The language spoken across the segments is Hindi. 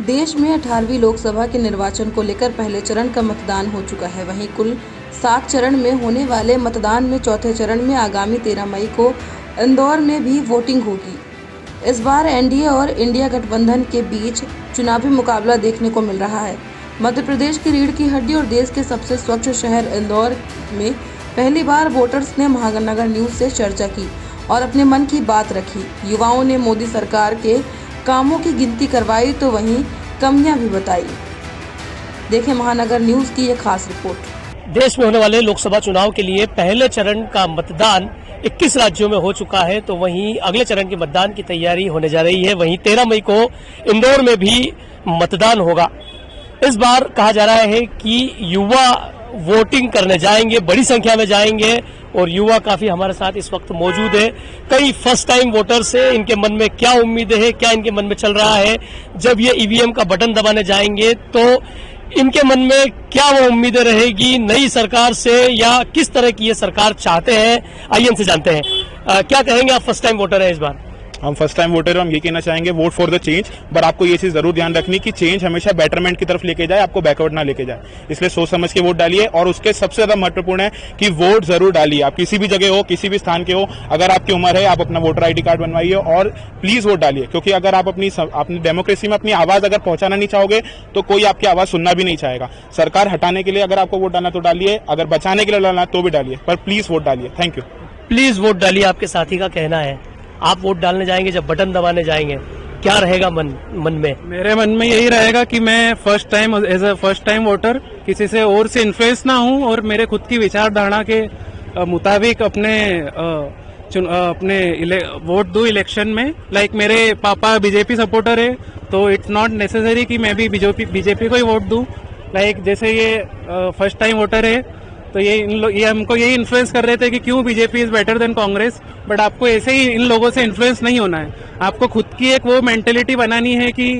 देश में 18वीं लोकसभा के निर्वाचन को लेकर पहले चरण का मतदान हो चुका है। वहीं कुल 7 चरण में होने वाले मतदान में चौथे चरण में आगामी 13 मई को इंदौर में भी वोटिंग होगी। इस बार एनडीए और इंडिया गठबंधन के बीच चुनावी मुकाबला देखने को मिल रहा है। मध्य प्रदेश की रीढ़ की हड्डी और देश के सबसे स्वच्छ शहर इंदौर में पहली बार वोटर्स ने महानगर न्यूज से चर्चा की और अपने मन की बात रखी। युवाओं ने मोदी सरकार के कामों की गिनती करवाई तो वहीं कमियां भी बताई। देखें महानगर न्यूज की यह खास रिपोर्ट। देश में होने वाले लोकसभा चुनाव के लिए पहले चरण का मतदान 21 राज्यों में हो चुका है, तो वहीं अगले चरण के मतदान की तैयारी होने जा रही है। वहीं 13 मई को इंदौर में भी मतदान होगा। इस बार कहा जा रहा है कि युवा वोटिंग करने जाएंगे, बड़ी संख्या में जाएंगे और युवा काफी हमारे साथ इस वक्त मौजूद है। कई फर्स्ट टाइम वोटर्स है, इनके मन में क्या उम्मीदें हैं, क्या इनके मन में चल रहा है। जब ये ईवीएम का बटन दबाने जाएंगे तो इनके मन में क्या वो उम्मीदें रहेगी नई सरकार से, या किस तरह की ये सरकार चाहते हैं। आइए इनसे जानते हैं। क्या कहेंगे, आप फर्स्ट टाइम वोटर है इस बार? हम फर्स्ट टाइम वोटर, हम ये कहना चाहेंगे वोट फॉर द चेंज। पर आपको ये चीज जरूर ध्यान रखनी कि चेंज हमेशा बेटरमेंट की तरफ लेके जाए, आपको बैकवर्ड ना लेके जाए। इसलिए सोच समझ के वोट डालिए। और उसके सबसे ज्यादा महत्वपूर्ण है कि वोट जरूर डालिए। आप किसी भी जगह हो, किसी भी स्थान के हो, अगर आपकी उम्र है, आप अपना वोटर आईडी कार्ड बनवाइए और प्लीज वोट डालिए। क्योंकि अगर आप अपनी डेमोक्रेसी में अपनी आवाज अगर पहुंचाना नहीं चाहोगे तो कोई आपकी आवाज सुनना भी नहीं चाहेगा। सरकार हटाने के लिए अगर आपको वोट डालना तो डालिए, अगर बचाने के लिए डालना तो भी डालिए, पर प्लीज वोट डालिए। Thank you. प्लीज वोट डालिए, आपके साथी का कहना है। आप वोट डालने जाएंगे, जब बटन दबाने जाएंगे क्या रहेगा मन में? मेरे मन में यही रहेगा कि मैं first time as a first time voter किसी से और से इन्फ्लुएंस ना हूं और मेरे खुद की विचारधारा के मुताबिक अपने वोट दूं इलेक्शन में। लाइक मेरे पापा बीजेपी सपोर्टर है, तो इट्स नॉट नेसेसरी कि मैं भी बीजेपी को ही वोट दूं। लाइक जैसे ये फर्स्ट टाइम वोटर है तो ये हमको यही इन्फ्लुएंस कर रहे थे कि क्यों BJP is better than Congress. But आपको ऐसे ही इन लोगों से इन्फ्लुएंस नहीं होना है। आपको खुद की एक वो मेंटेलिटी बनानी है कि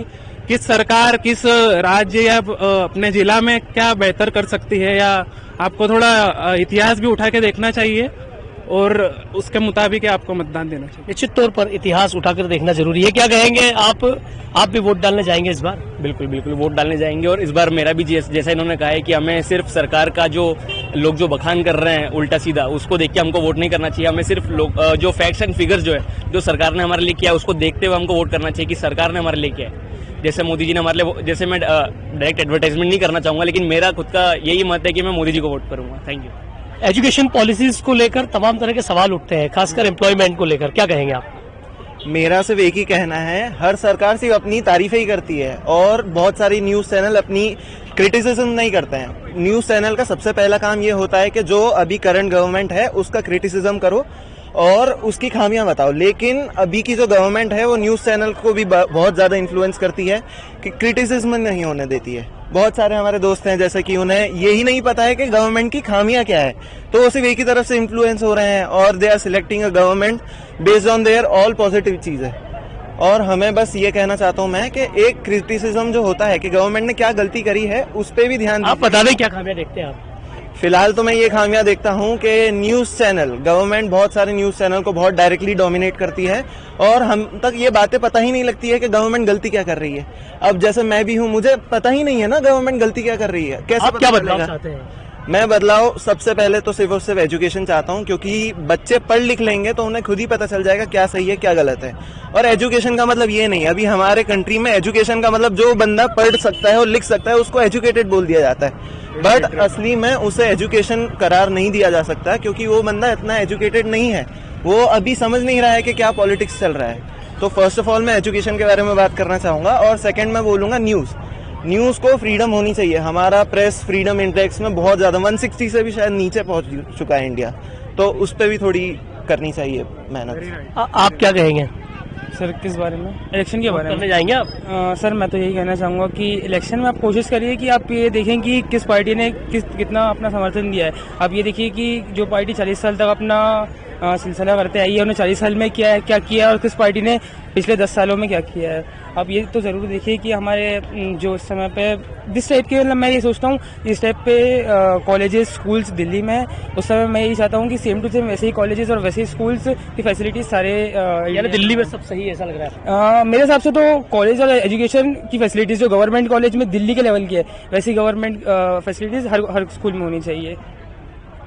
किस सरकार किस राज्य या अपने जिला में क्या बेहतर कर सकती है, या आपको थोड़ा इतिहास भी उठा के देखना चाहिए और उसके मुताबिक आपको मतदान देना चाहिए। निश्चित तौर पर इतिहास उठाकर देखना जरूरी है। क्या कहेंगे, आप भी वोट डालने जाएंगे इस बार? बिल्कुल बिल्कुल वोट डालने जाएंगे। और इस बार मेरा भी जैसा इन्होंने कहा है कि हमें सिर्फ सरकार का जो लोग जो बखान कर रहे हैं उल्टा सीधा, उसको देख के हमको वोट नहीं करना चाहिए। हमें सिर्फ जो फैक्ट्स एंड फिगर्स जो है जो सरकार ने हमारे लिए किया उसको देखते हुए हमको वोट करना चाहिए कि सरकार ने हमारे लिए किया है। जैसे मोदी जी ने हमारे लिए, जैसे मैं डायरेक्ट एडवर्टाइजमेंट नहीं करना चाहूंगा, लेकिन मेरा खुद का यही मत है कि मैं मोदी जी को वोट करूंगा। Thank you. एजुकेशन पॉलिसीज को लेकर तमाम तरह के सवाल उठते हैं, खासकर एम्प्लॉयमेंट को लेकर, क्या कहेंगे आप? मेरा सिर्फ एक ही कहना है, हर सरकार सिर्फ अपनी तारीफें ही करती है और बहुत सारी न्यूज चैनल अपनी क्रिटिसिज्म नहीं करते हैं। न्यूज चैनल का सबसे पहला काम ये होता है कि जो अभी करंट गवर्नमेंट है उसका क्रिटिसिज्म करो और उसकी खामियां बताओ। लेकिन अभी की जो गवर्नमेंट है वो न्यूज चैनल को भी बहुत ज्यादा इन्फ्लुएंस करती है कि क्रिटिसिज्म नहीं होने देती है। बहुत सारे हमारे दोस्त हैं जैसे कि उन्हें यही नहीं पता है कि गवर्नमेंट की खामियां क्या है, तो वो सिर्फ एक ही तरफ से इन्फ्लुएंस हो रहे हैं और they are selecting a government based on their all positive चीजें। और हमें बस ये कहना चाहता हूं मैं कि एक क्रिटिसिज्म जो होता है कि गवर्नमेंट ने क्या गलती करी है उस पर भी ध्यान आप बता दें क्या खामियां देखते हैं आप? फिलहाल तो मैं ये खामियां देखता हूं कि न्यूज चैनल, गवर्नमेंट बहुत सारे न्यूज चैनल को बहुत डायरेक्टली डोमिनेट करती है और हम तक ये बातें पता ही नहीं लगती है कि गवर्नमेंट गलती क्या कर रही है। अब जैसे मैं भी हूं, मुझे पता ही नहीं है ना गवर्नमेंट गलती क्या कर रही है, कैसे आप क्या बदलाव चाहते हैं? मैं बदलाव सबसे पहले तो सिर्फ और सिर्फ एजुकेशन चाहता हूं, क्योंकि बच्चे पढ़ लिख लेंगे तो उन्हें खुद ही पता चल जाएगा क्या सही है क्या गलत है। और एजुकेशन का मतलब ये नहीं, अभी हमारे कंट्री में एजुकेशन का मतलब जो बंदा पढ़ सकता है और लिख सकता है उसको एजुकेटेड बोल दिया जाता है। बट असली में उसे एजुकेशन करार नहीं दिया जा सकता क्योंकि वो बंदा इतना एजुकेटेड नहीं है, वो अभी समझ नहीं रहा है कि क्या पॉलिटिक्स चल रहा है। तो फर्स्ट ऑफ ऑल मैं एजुकेशन के बारे में बात करना चाहूंगा और सेकंड मैं बोलूंगा न्यूज को फ्रीडम होनी चाहिए। हमारा प्रेस फ्रीडम इंडेक्स में बहुत ज्यादा 160 से भी शायद नीचे पहुंच चुका है इंडिया, तो उस पर भी थोड़ी करनी चाहिए मेहनत। आप क्या कहेंगे सर? किस बारे में? इलेक्शन के बारे में जाएंगे आप? सर मैं तो यही कहना चाहूँगा कि इलेक्शन में आप कोशिश करिए कि आप ये देखें कि किस पार्टी ने कितना अपना समर्थन दिया है। आप ये देखिए कि जो पार्टी 40 साल तक अपना सिलसिला करते आई है। उन्होंने 40 साल में क्या किया और किस पार्टी ने पिछले 10 सालों में क्या किया है। अब ये तो ज़रूर देखिए कि हमारे जो इस समय पे जिस टाइप के, मतलब मैं ये सोचता हूँ जिस टाइप पे कॉलेजेस स्कूल्स दिल्ली में, उस समय मैं यही चाहता हूँ कि सेम टू सेम वैसे ही कॉलेजेस और वैसे ही स्कूल्स की फैसिलिटीज सारे यानी दिल्ली में सब सही है ऐसा लग रहा है। मेरे हिसाब से तो कॉलेज और एजुकेशन की फैसिलिटीज जो गवर्नमेंट कॉलेज में दिल्ली के लेवल की है, वैसी गवर्नमेंट फैसिलिटीज हर स्कूल में होनी चाहिए।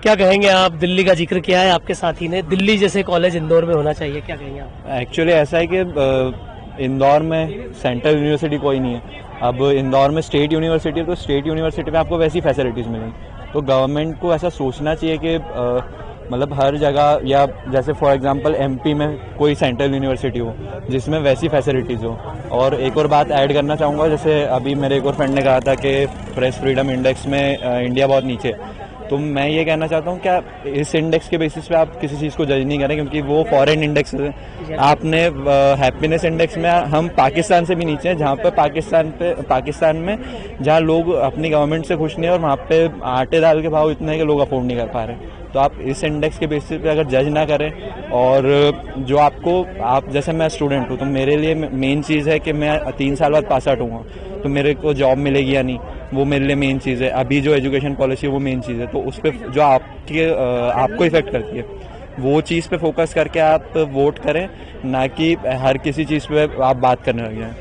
क्या कहेंगे आप? दिल्ली का जिक्र किया है आपके साथी ने, दिल्ली जैसे कॉलेज इंदौर में होना चाहिए, क्या कहेंगे आप? एक्चुअली ऐसा है कि इंदौर में सेंट्रल यूनिवर्सिटी कोई नहीं है। अब इंदौर में स्टेट यूनिवर्सिटी है, तो स्टेट यूनिवर्सिटी में आपको वैसी फैसिलिटीज़ मिलेंगी। तो गवर्नमेंट को ऐसा सोचना चाहिए कि मतलब हर जगह, या जैसे फॉर एग्जांपल एमपी में कोई सेंट्रल यूनिवर्सिटी हो जिसमें वैसी फैसिलिटीज़ हो। और एक और बात ऐड करना चाहूँगा, जैसे अभी मेरे एक और फ्रेंड ने कहा था कि प्रेस फ्रीडम इंडेक्स में इंडिया बहुत नीचे है। तो मैं ये कहना चाहता हूँ, क्या इस इंडेक्स के बेसिस पे आप किसी चीज़ को जज नहीं करें, क्योंकि वो फॉरेन इंडेक्स है। आपने हैप्पीनेस इंडेक्स में हम पाकिस्तान से भी नीचे हैं, जहाँ पे पाकिस्तान में जहाँ लोग अपनी गवर्नमेंट से खुश नहीं है, और वहाँ पे आटे दाल के भाव इतने हैं कि लोग अफोर्ड नहीं कर पा रहे। तो आप इस इंडेक्स के बेसिस पे अगर जज ना करें, और जो आप जैसे मैं स्टूडेंट हूँ, तो मेरे लिए मेन चीज़ है कि मैं 3 साल बाद पास आउट हूँ, तो मेरे को जॉब मिलेगी या नहीं, वो मेरे लिए मेन चीज़ है। अभी जो एजुकेशन पॉलिसी है वो मेन चीज़ है, तो उस पर जो आपको इफेक्ट करती है, वो चीज़ पे फोकस करके आप वोट करें, ना कि हर किसी चीज़ पे आप बात करने लग जाएं।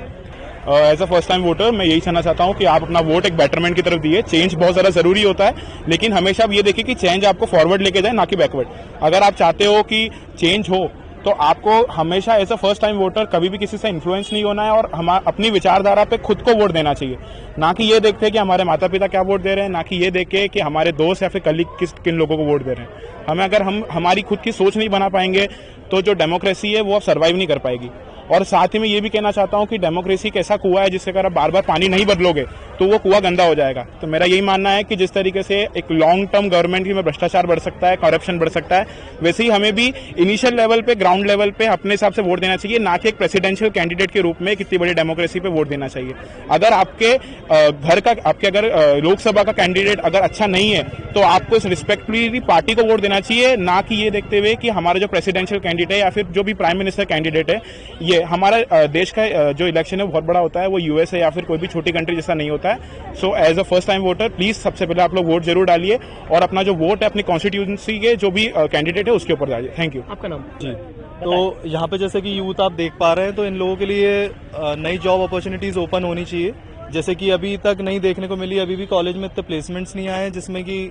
As a first time voter मैं यही कहना चाहता हूँ कि आप अपना वोट एक बेटरमेंट की तरफ दिए। चेंज बहुत ज़्यादा ज़रूरी होता है, लेकिन हमेशा आप ये देखिए कि चेंज आपको फॉरवर्ड लेके जाए, ना कि बैकवर्ड। अगर आप चाहते हो कि चेंज हो, तो आपको हमेशा as a first time voter कभी भी किसी से इन्फ्लुएंस नहीं होना है, और हम अपनी विचारधारा पे खुद को वोट देना चाहिए। ना कि ये देखते कि हमारे माता पिता क्या वोट दे रहे हैं, ना कि ये देखे कि हमारे दोस्त या फिर कलीग किन लोगों को वोट दे रहे हैं। हमें अगर हम हमारी खुद की सोच नहीं बना पाएंगे, तो जो डेमोक्रेसी है वो अब सर्वाइव नहीं कर पाएगी। और साथ ही में ये भी कहना चाहता हूं कि डेमोक्रेसी एक ऐसा कुआं है जिससे अगर आप बार बार पानी नहीं बदलोगे तो वो कुआं गंदा हो जाएगा। तो मेरा यही मानना है कि जिस तरीके से एक लॉन्ग टर्म गवर्नमेंट में भ्रष्टाचार बढ़ सकता है, करप्शन बढ़ सकता है, वैसे ही हमें भी इनिशियल लेवल पे, ग्राउंड लेवल पे अपने हिसाब से वोट देना चाहिए, ना कि एक प्रेसिडेंशियल कैंडिडेट के रूप में कितनी बड़ी डेमोक्रेसी पे वोट देना चाहिए। अगर आपके घर का, आपके अगर लोकसभा का कैंडिडेट अगर अच्छा नहीं है, तो आपको इस रिस्पेक्टफुली पार्टी को वोट देना चाहिए, ना कि ये देखते हुए कि हमारा जो प्रेसिडेंशियल कैंडिडेट है या फिर जो भी प्राइम मिनिस्टर कैंडिडेट है, ये हमारा देश का जो इलेक्शन है बहुत बड़ा होता है, वो यूएस है या फिर कोई भी छोटी कंट्री जैसा नहीं होता है। So as a first time voter please सबसे पहले आप लोग वोट जरूर डालिए, और अपना जो वोट है अपनी कॉन्स्टिट्यूंसी के जो भी कैंडिडेट है उसके ऊपर डालिए। Thank you. आपका नाम? जी, तो यहाँ पे जैसे कि यूथ आप देख पा रहे हैं, तो इन लोगों के लिए नई जॉब अपॉर्चुनिटीज ओपन होनी चाहिए, जैसे कि अभी तक नहीं देखने को मिली। अभी भी कॉलेज में इतने प्लेसमेंट्स नहीं आए हैं जिसमें कि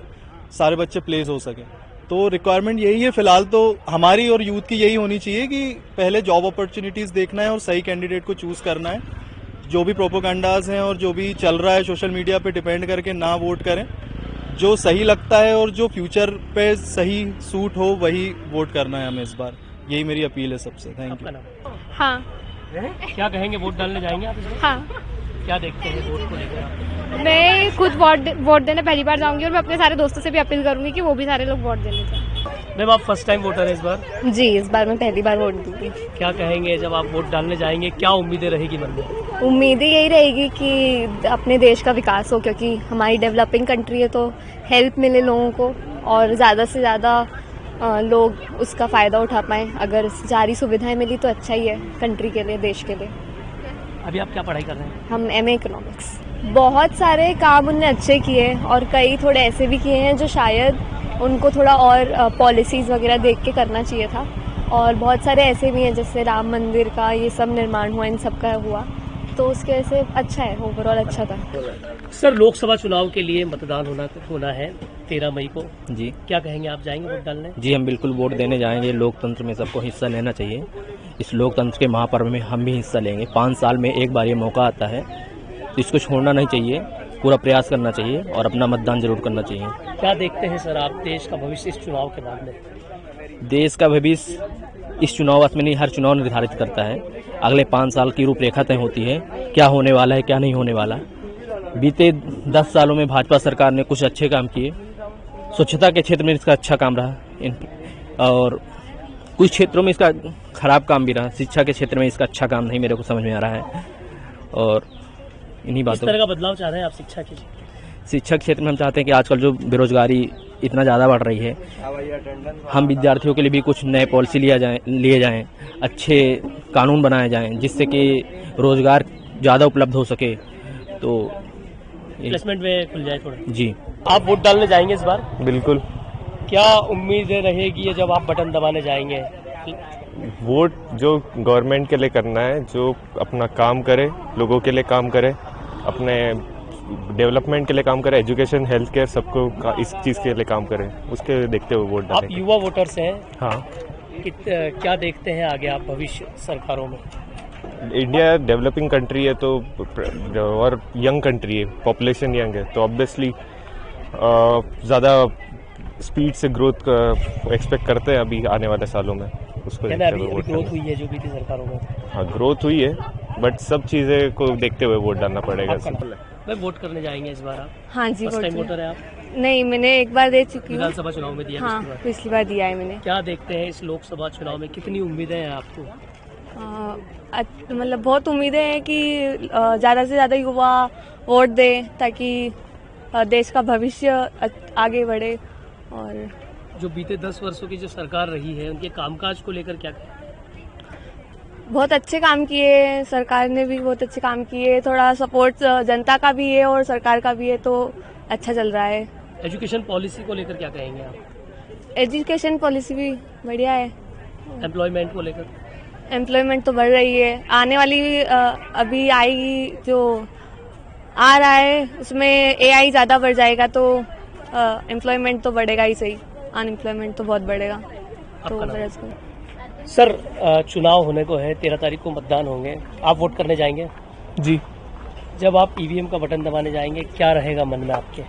सारे बच्चे प्लेस हो सके। तो रिक्वायरमेंट यही है फिलहाल, तो हमारी और यूथ की यही होनी चाहिए कि पहले जॉब अपॉर्चुनिटीज देखना है और सही कैंडिडेट को चूज करना है। जो भी प्रोपोगंडाज हैं और जो भी चल रहा है सोशल मीडिया पे डिपेंड करके ना वोट करें। जो सही लगता है और जो फ्यूचर पे सही सूट हो वही वोट करना है हमें इस बार। यही मेरी अपील है सबसे। Thank you. हाँ। क्या कहेंगे, वोट डालने जाएंगे आप इस बार? हाँ। क्या देखते हैं वोट को लेकर आप? मैं खुद वोट देने पहली बार जाऊंगी, और मैं अपने सारे दोस्तों से भी अपील करूंगी कि वो भी सारे लोग वोट देने जाएं। मैम, आप फर्स्ट टाइम वोटर है इस बार? जी, इस बार मैं पहली बार वोट दूंगी। क्या कहेंगे जब आप वोट डालने जाएंगे, क्या उम्मीदें रहेगी मन में? उम्मीदें यही रहेगी कि अपने देश का विकास हो, क्योंकि हमारी डेवलपिंग कंट्री है, तो हेल्प मिले लोगों को और ज़्यादा से ज़्यादा लोग उसका फ़ायदा उठा पाएँ। अगर सारी सुविधाएं मिली तो अच्छा ही है कंट्री के लिए, देश के लिए। अभी आप क्या पढ़ाई कर रहे हैं? हम MA इकोनॉमिक्स। बहुत सारे काम उनने अच्छे किए, और कई थोड़े ऐसे भी किए हैं जो शायद उनको थोड़ा और पॉलिसीज़ वगैरह देख के करना चाहिए था। और बहुत सारे ऐसे भी हैं, जैसे राम मंदिर का ये सब निर्माण हुआ, इन सब का हुआ, तो उसके वजह से अच्छा है, ओवरऑल अच्छा था। सर, लोकसभा चुनाव के लिए मतदान होना है 13 मई को। जी, क्या कहेंगे, आप जाएंगे वोट डालने? जी, हम बिल्कुल वोट देने जाएंगे। लोकतंत्र में सबको हिस्सा लेना चाहिए। इस लोकतंत्र के महापर्व में हम भी हिस्सा लेंगे। 5 साल में एक बार ये मौका आता है, तो इसको छोड़ना नहीं चाहिए। पूरा प्रयास करना चाहिए और अपना मतदान जरूर करना चाहिए। क्या देखते हैं सर आप देश का भविष्य इस चुनाव के बाद में? देश का भविष्य इस चुनाव में नहीं, हर चुनाव निर्धारित करता है। अगले 5 साल की रूपरेखा तय होती है, क्या होने वाला है क्या नहीं होने वाला। बीते 10 सालों में भाजपा सरकार ने कुछ अच्छे काम किए। स्वच्छता के क्षेत्र में इसका अच्छा काम रहा, और कुछ क्षेत्रों में इसका खराब काम भी रहा। शिक्षा के क्षेत्र में इसका अच्छा काम नहीं मेरे को समझ में आ रहा है। और इन्हीं बातों, किस तरह का बदलाव चाह रहे हैं आप शिक्षा के क्षेत्र में? शिक्षा के क्षेत्र में हम चाहते हैं कि आजकल जो बेरोजगारी इतना ज़्यादा बढ़ रही है, हम विद्यार्थियों के लिए भी कुछ नए पॉलिसी लिए जाएं, अच्छे कानून बनाए जाएं जिससे कि रोज़गार ज़्यादा उपलब्ध हो सके। तो प्लेसमेंट में खुल जाए थोड़ा। जी, आप वोट डालने जाएंगे इस बार? बिल्कुल। क्या उम्मीदें रहेगी जब आप बटन दबाने जाएंगे? वोट जो गवर्नमेंट के लिए करना है, जो अपना काम करे, लोगों के लिए काम करे, अपने डेवलपमेंट के लिए काम करे, एजुकेशन, हेल्थ केयर, सबको इस चीज़ के लिए काम करे, उसके देखते हुए वोट आप डालें। युवा वोटर्स हैं, हाँ। क्या देखते हैं आगे आप भविष्य सरकारों में? इंडिया डेवलपिंग कंट्री है तो और यंग कंट्री है, पॉपुलेशन यंग है, तो ऑब्वियसली ज़्यादा स्पीड से ग्रोथ एक्सपेक्ट करते हैं अभी आने वाले सालों में। उसको देखते हुए वोट ग्रोथ हुई है जो भी थी सरकारों में। हाँ, ग्रोथ हुई है, बट सब चीज़ें को देखते हुए वोट डालना पड़ेगा। मैं वोट करने जाएंगे इस बार आप? हाँ जी, फर्स्ट टाइम वोटर है आप? नहीं, मैंने एक बार दे चुकी हूँ। विधानसभा चुनाव में दिया? हाँ, पिछली बार दिया है मैंने। क्या देखते हैं इस लोकसभा चुनाव में, कितनी उम्मीदें हैं आपको? मतलब बहुत उम्मीदें हैं कि ज़्यादा से ज़्यादा युवा वोट दें ताकि देश का भविष्य आगे बढ़े। और जो बीते 10 वर्षों की जो सरकार रही है उनके कामकाज को लेकर क्या कहें? बहुत अच्छे काम किए, सरकार ने भी बहुत अच्छे काम किए, थोड़ा सपोर्ट जनता का भी है और सरकार का भी है, तो अच्छा चल रहा है। एजुकेशन पॉलिसी को लेकर क्या कहेंगे आप? एजुकेशन पॉलिसी भी बढ़िया है। एम्प्लॉयमेंट को लेकर? एम्प्लॉयमेंट तो बढ़ रही है, आने वाली अभी आएगी जो आ रहा है उसमें AI ज़्यादा बढ़ जाएगा तो एम्प्लॉयमेंट तो बढ़ेगा ही सही, अनएम्प्लॉयमेंट तो बहुत बढ़ेगा। तो सर, चुनाव होने को है, 13 तारीख को मतदान होंगे, आप वोट करने जाएंगे? जी। जब आप EVM का बटन दबाने जाएंगे क्या रहेगा मन में आपके?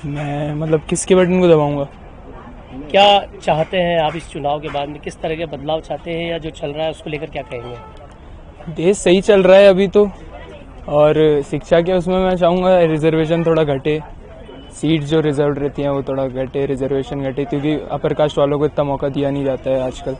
मैं मतलब किसके बटन को दबाऊंगा? क्या चाहते हैं आप इस चुनाव के बाद में, किस तरह के बदलाव चाहते हैं या जो चल रहा है उसको लेकर क्या कहेंगे? देश सही चल रहा है अभी तो, और शिक्षा के उसमें मैं चाहूँगा रिजर्वेशन थोड़ा घटे, सीट जो रिजर्व रहती हैं वो थोड़ा घटे, रिजर्वेशन घटे, क्योंकि अपर कास्ट वालों को इतना मौका दिया नहीं जाता है आजकल।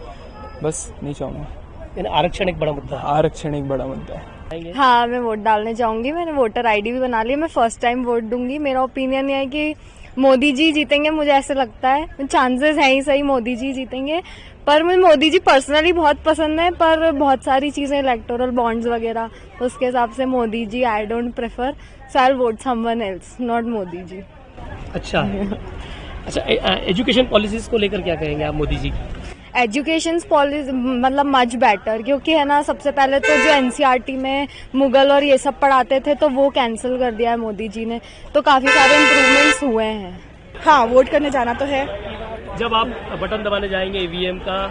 बस नहीं चाहूँगा। आरक्षण एक बड़ा मुद्दा है। आरक्षण एक बड़ा मुद्दा है। हाँ, मैं वोट डालने जाऊंगी, मैंने वोटर ID भी बना ली, मैं फर्स्ट टाइम वोट दूंगी। मेरा ओपिनियन ये है कि मोदी जी जीतेंगे, मुझे ऐसे लगता है, चांसेस है ही सही मोदी जी जीतेंगे, पर मुझे मोदी जी पर्सनली बहुत पसंद है, पर बहुत सारी चीजें इलेक्टोरल बॉन्ड्स वगैरह उसके हिसाब से Modi ji I don't prefer, so I will vote someone else, not Modi ji. अच्छा अच्छा, एजुकेशन पॉलिसीज को लेकर क्या कहेंगे आप मोदी जी? एजुकेशन पॉलिसी मतलब मच बेटर, क्योंकि है ना, सबसे पहले तो जो NCERT में मुगल और ये सब पढ़ाते थे तो वो कैंसिल कर दिया है मोदी जी ने, तो काफी सारे इम्प्रूवमेंट्स हुए हैं। हाँ, वोट करने जाना तो है। जब आप बटन दबाने जाएंगे EVM का,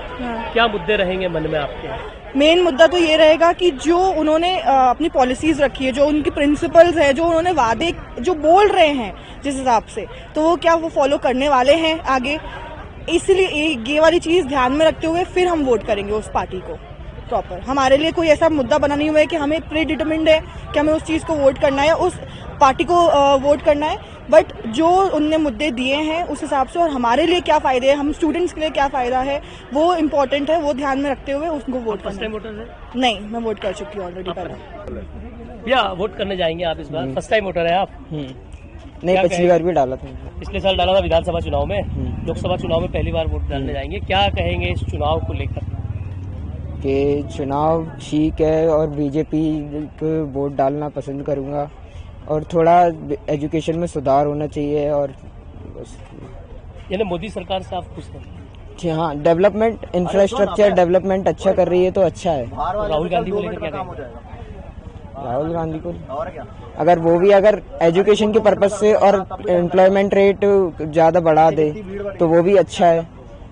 क्या मुद्दे रहेंगे मन में आपके? मेन मुद्दा तो ये रहेगा कि जो उन्होंने अपनी पॉलिसीज रखी है, जो उनकी प्रिंसिपल्स है, जो उन्होंने वादे जो बोल रहे हैं जिस हिसाब से, तो वो क्या वो फॉलो करने वाले हैं आगे। इसलिए ये वाली चीज ध्यान में रखते हुए फिर हम वोट करेंगे उस पार्टी को प्रॉपर। हमारे लिए कोई ऐसा मुद्दा बना नहीं हुआ है कि हमें प्री डिटरमिन्ड है कि हमें उस चीज को वोट करना है, उस पार्टी को वोट करना है, बट जो उनने मुद्दे दिए हैं उस हिसाब से और हमारे लिए क्या फायदे हैं, हम स्टूडेंट्स के लिए क्या फायदा है, वो इम्पोर्टेंट है, वो ध्यान में रखते हुए उसको वोट करना है। नहीं, मैं वोट कर चुकी हूँ ऑलरेडी पहले। भैया, वोट करने जाएंगे आप इस बार? फर्स्ट टाइम वोटर है आप? नहीं, पिछली बार भी डाला था। पिछले साल डाला था विधानसभा चुनाव में, लोकसभा चुनाव में पहली बार वोट डालने जाएंगे, क्या कहेंगे इस चुनाव को लेकर? कि चुनाव ठीक है और बीजेपी को वोट डालना पसंद करूंगा, और थोड़ा एजुकेशन में सुधार होना चाहिए, और यानी मोदी सरकार से आप खुश हैं? जी हाँ, डेवलपमेंट, इंफ्रास्ट्रक्चर डेवलपमेंट अच्छा कर रही है तो अच्छा है। राहुल गांधी को लेकर क्या कहेंगे? राहुल गांधी को अगर वो भी अगर एजुकेशन के पर्पज से और एम्प्लॉयमेंट रेट ज्यादा बढ़ा दे तो वो भी अच्छा है।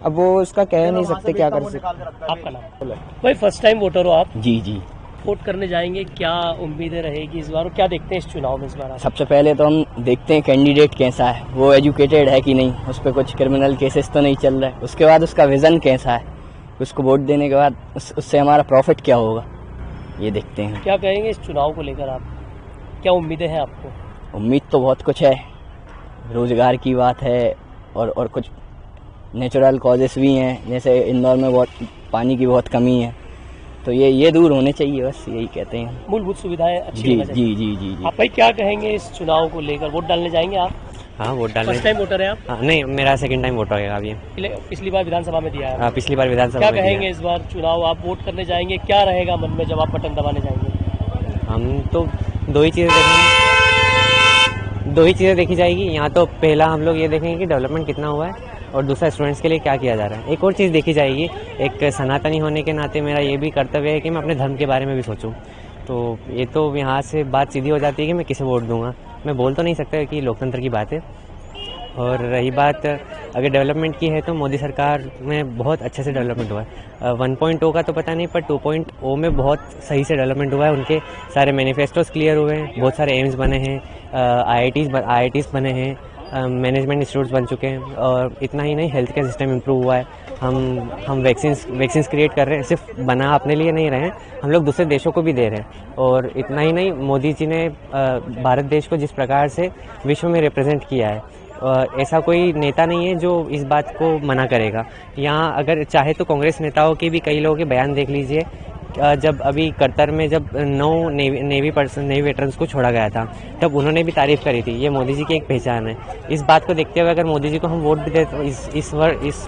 अब वो उसका कह नहीं सकते, क्या कर सकते। आपका नाम? भाई, फर्स्ट टाइम वोटर हो आप? जी जी। वोट करने जाएंगे, क्या उम्मीदें रहेगी इस बार और क्या देखते हैं इस चुनाव में इस बार? सबसे पहले तो हम देखते हैं कैंडिडेट कैसा है, वो एजुकेटेड है कि नहीं, उस पर कुछ क्रिमिनल केसेस तो नहीं चल रहा है। उसके बाद उसका विजन कैसा है, उसको वोट देने के बाद उससे हमारा प्रॉफिट क्या होगा, ये देखते हैं। क्या कहेंगे इस चुनाव को लेकर आप, क्या उम्मीदें हैं आपको? उम्मीद तो बहुत कुछ है, रोजगार की बात है और कुछ नेचुरल कॉजेस भी हैं, जैसे इंदौर में बहुत पानी की बहुत कमी है, तो ये दूर होने चाहिए, बस यही कहते हैं। मूलभूत सुविधाएं अच्छी जी होना चाहिए। जी। आप भाई क्या कहेंगे इस चुनाव को लेकर? वोट डालने जाएंगे आप? हाँ, वोट डालने। फर्स्ट टाइम वोटर है आप? हाँ, नहीं, मेरा सेकंड टाइम वोट होगा अभी। पिछली बार विधानसभा में दिया है। पिछली बार विधानसभा क्या में दिया। कहेंगे इस बार चुनाव आप वोट करने जाएंगे, क्या रहेगा मन में जब आप बटन दबाने जाएंगे? हम तो दो ही चीज़ें देखी जाएगी। यहाँ तो पहला हम लोग ये देखेंगे कि डेवलपमेंट कितना हुआ है, और दूसरा स्टूडेंट्स के लिए क्या किया जा रहा है। एक और चीज़ देखी जाएगी, एक सनातनी होने के नाते मेरा ये भी कर्तव्य है कि मैं अपने धर्म के बारे में भी सोचूं। तो ये तो यहाँ से बात सीधी हो जाती है कि मैं किसे वोट दूंगा। मैं बोल तो नहीं सकता कि लोकतंत्र की बात है। और रही बात अगर डेवलपमेंट की है तो मोदी सरकार में बहुत अच्छे से डेवलपमेंट हुआ है। 1.0 का तो पता नहीं, पर 2.0 में बहुत सही से डेवलपमेंट हुआ है। उनके सारे मैनिफेस्टोज क्लियर हुए हैं, बहुत सारे एम्स बने हैं, IITs बने हैं, मैनेजमेंट इंस्टीट्यूट्स बन चुके हैं। और इतना ही नहीं, हेल्थ केयर सिस्टम इम्प्रूव हुआ है। हम वैक्सीन्स क्रिएट कर रहे हैं, सिर्फ बना अपने लिए नहीं रहे हैं, हम लोग दूसरे देशों को भी दे रहे हैं। और इतना ही नहीं, मोदी जी ने भारत देश को जिस प्रकार से विश्व में रिप्रेजेंट किया है, ऐसा कोई नेता नहीं है जो इस बात को मना करेगा। यहाँ अगर चाहे तो कांग्रेस नेताओं के भी कई लोगों के बयान देख लीजिए। जब अभी कतर में जब 9 नेवी वेटरन्स को छोड़ा गया था, तब उन्होंने भी तारीफ करी थी। ये मोदी जी की एक पहचान है। इस बात को देखते हुए अगर मोदी जी को हम वोट भी दे, तो इस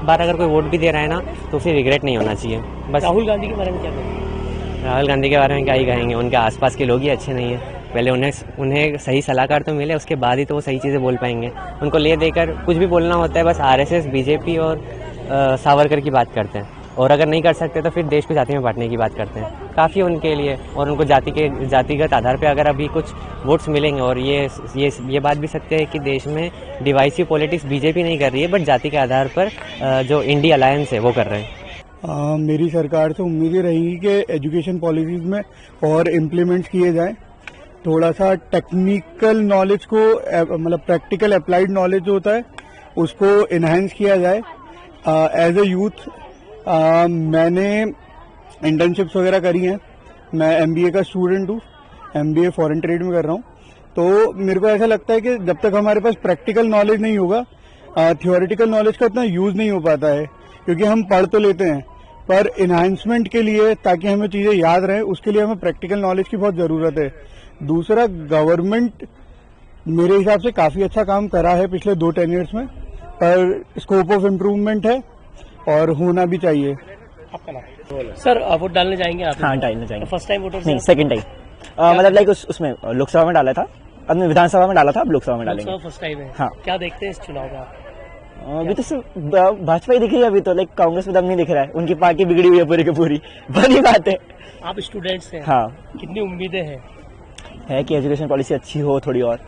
बार अगर कोई वोट भी दे रहा है ना, तो उसे रिग्रेट नहीं होना चाहिए। बस राहुल गांधी के बारे में क्या कहेंगे? राहुल गांधी के बारे में क्या ही कहेंगे, उनके आसपास के लोग ही अच्छे नहीं हैं। पहले उन्हें सही सलाहकार तो मिले, उसके बाद ही तो वो सही चीज़ें बोल पाएंगे। उनको ले देकर कुछ भी बोलना होता है, बस RSS, BJP और सावरकर की बात करते हैं। और अगर नहीं कर सकते तो फिर देश को जाति में बांटने की बात करते हैं। काफ़ी उनके लिए, और उनको जातिगत आधार पे अगर अभी कुछ वोट्स मिलेंगे। और ये बात भी सत्य है कि देश में डिवाइसिव पॉलिटिक्स BJP नहीं कर रही है, बट जाति के आधार पर जो इंडिया अलायंस है वो कर रहे हैं। मेरी सरकार से उम्मीद ये रहेगी कि एजुकेशन पॉलिसीज में और इम्प्लीमेंट्स किए जाएं। थोड़ा सा टेक्निकल नॉलेज को, मतलब प्रैक्टिकल अप्लाइड नॉलेज जो होता है उसको इन्हांस किया जाए। एज ए यूथ मैंने इंटर्नशिप्स वगैरह करी हैं। मैं MBA का स्टूडेंट हूँ, MBA फॉरेन ट्रेड में कर रहा हूँ। तो मेरे को ऐसा लगता है कि जब तक हमारे पास प्रैक्टिकल नॉलेज नहीं होगा, थियोरेटिकल नॉलेज का इतना यूज नहीं हो पाता है। क्योंकि हम पढ़ तो लेते हैं, पर इन्हांसमेंट के लिए, ताकि हमें चीजें याद रहें, उसके लिए हमें प्रैक्टिकल नॉलेज की बहुत जरूरत है। दूसरा, गवर्नमेंट मेरे हिसाब से काफी अच्छा काम करा है पिछले 2 टेन्योर्स में, पर स्कोप ऑफ इम्प्रूवमेंट है और होना भी चाहिए। आपका नाम? सर, वोट डालने जाएंगे आप? हाँ, डालने जाएंगे। First time voter? नहीं, सेकंड टाइम। मतलब लाइक उसमें लोकसभा में डाला था, अब विधानसभा में डाला था, अब लोकसभा में डालेंगे। फर्स्ट टाइम है। हाँ। क्या देखते हैं इस चुनाव का? अभी तो सिर्फ भाजपा ही दिख रही है। अभी तो लाइक कांग्रेस में दम नहीं दिख रहा है, उनकी पार्टी बिगड़ी हुई है पूरी की पूरी। बड़ी बात है। आप स्टूडेंट्स हैं? हाँ। कितनी उम्मीदें हैं? है कि एजुकेशन पॉलिसी अच्छी हो थोड़ी, और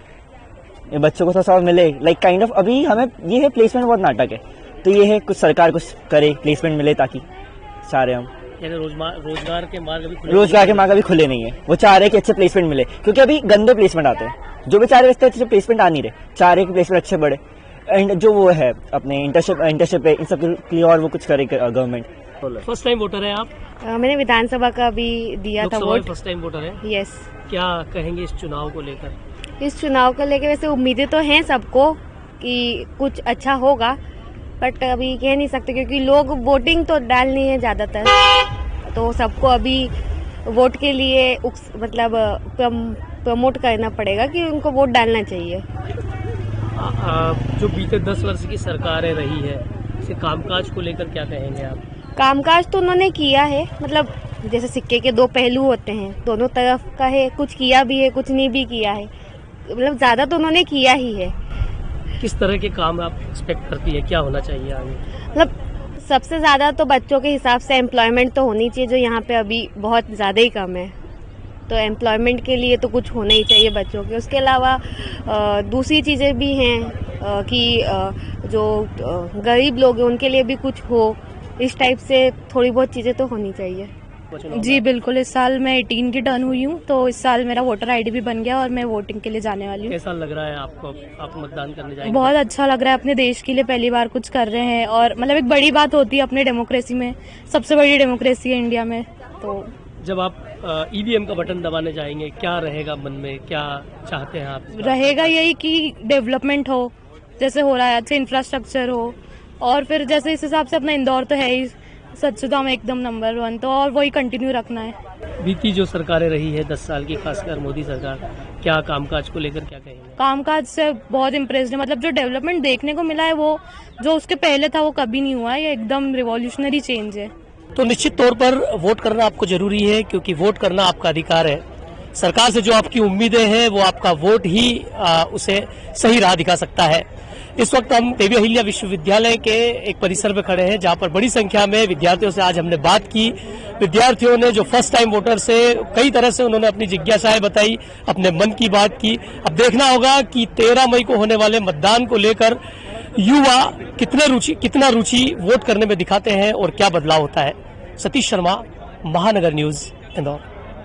ये बच्चों को थोड़ा सा मिले, लाइक काइंड ऑफ। अभी हमें ये है, प्लेसमेंट बहुत नाटक है, तो ये है कुछ सरकार कुछ करे, प्लेसमेंट मिले, ताकि सारे हम रोजगार के मार्ग अभी खुले नहीं है। वो चाह रहे हैं कि अच्छे प्लेसमेंट मिले, क्योंकि अभी गंदे प्लेसमेंट आते हैं। जो बेचारे अच्छे प्लेसमेंट आ नहीं रहे, चाह रहे कि प्लेसमेंट अच्छे बढ़े। एंड जो वो है अपने इंटर्नशिप है, इन सब के लिए और वो कुछ करे गवर्नमेंट। फर्स्ट टाइम वोटर है आप? मैंने विधानसभा का भी दिया था वोट। फर्स्ट टाइम वोटर है? यस। क्या कहेंगे इस चुनाव को लेकर? इस चुनाव को लेकर वैसे उम्मीदें तो हैं सबको कि कुछ अच्छा होगा, बट अभी कह नहीं सकते, क्योंकि लोग वोटिंग तो डालनी है ज्यादातर, तो सबको अभी वोट के लिए मतलब प्रमोट करना पड़ेगा कि उनको वोट डालना चाहिए। जो बीते 10 वर्ष की सरकारें रही है, इसे कामकाज को लेकर क्या कहेंगे आप? कामकाज तो उन्होंने किया है, मतलब जैसे सिक्के के 2 पहलू होते हैं, दोनों तरफ का है। कुछ किया भी है, कुछ नहीं भी किया है, मतलब ज्यादा तो उन्होंने किया ही है। किस तरह के काम आप एक्सपेक्ट करती है, क्या होना चाहिए आगे? मतलब सबसे ज्यादा तो बच्चों के हिसाब से एम्प्लॉयमेंट तो होनी चाहिए, जो यहाँ पे अभी बहुत ज्यादा ही कम है। तो एम्प्लॉयमेंट के लिए तो कुछ होना ही चाहिए बच्चों के। उसके अलावा दूसरी चीजें भी हैं कि जो गरीब लोग हैं उनके लिए भी कुछ हो, इस टाइप से थोड़ी बहुत चीजें तो होनी चाहिए। जी बिल्कुल, इस साल मैं 18 की टर्न हुई हूँ, तो इस साल मेरा वोटर ID भी बन गया और मैं वोटिंग के लिए जाने वाली हूँ। कैसा लग रहा है आपको? आप मतदान करने जाएंगे? बहुत अच्छा लग रहा है, अपने देश के लिए पहली बार कुछ कर रहे हैं, और मतलब एक बड़ी बात होती है अपने डेमोक्रेसी में, सबसे बड़ी डेमोक्रेसी है इंडिया में। तो जब आप EVM का बटन दबाने जाएंगे, क्या रहेगा मन में, क्या चाहते हैं आप? रहेगा यही कि डेवलपमेंट हो, जैसे हो रहा है, अच्छे इंफ्रास्ट्रक्चर हो, और फिर जैसे इस हिसाब से अपना इंदौर तो है ही, सच तो हम एकदम नंबर 1 तो और वही कंटिन्यू रखना है। बीती जो सरकारें रही है 10 साल की, खासकर मोदी सरकार, क्या कामकाज को लेकर क्या कहेंगे? कामकाज से बहुत इम्प्रेस्ड है, मतलब जो डेवलपमेंट देखने को मिला है वो जो उसके पहले था वो कभी नहीं हुआ है, ये एकदम रिवॉल्यूशनरी चेंज है। तो निश्चित तौर पर वोट करना आपको जरूरी है, क्योंकि वोट करना आपका अधिकार है। सरकार से जो आपकी उम्मीदें हैं वो आपका वोट ही उसे सही राह दिखा सकता है। इस वक्त हम देवी अहिल्या विश्वविद्यालय के एक परिसर में खड़े हैं, जहां पर बड़ी संख्या में विद्यार्थियों से आज हमने बात की। विद्यार्थियों ने जो फर्स्ट टाइम वोटर से कई तरह से उन्होंने अपनी जिज्ञासाएं बताई, अपने मन की बात की। अब देखना होगा कि 13 मई को होने वाले मतदान को लेकर युवा कितना रुचि वोट करने में दिखाते हैं और क्या बदलाव होता है। सतीश शर्मा, महानगर न्यूज, इंदौर।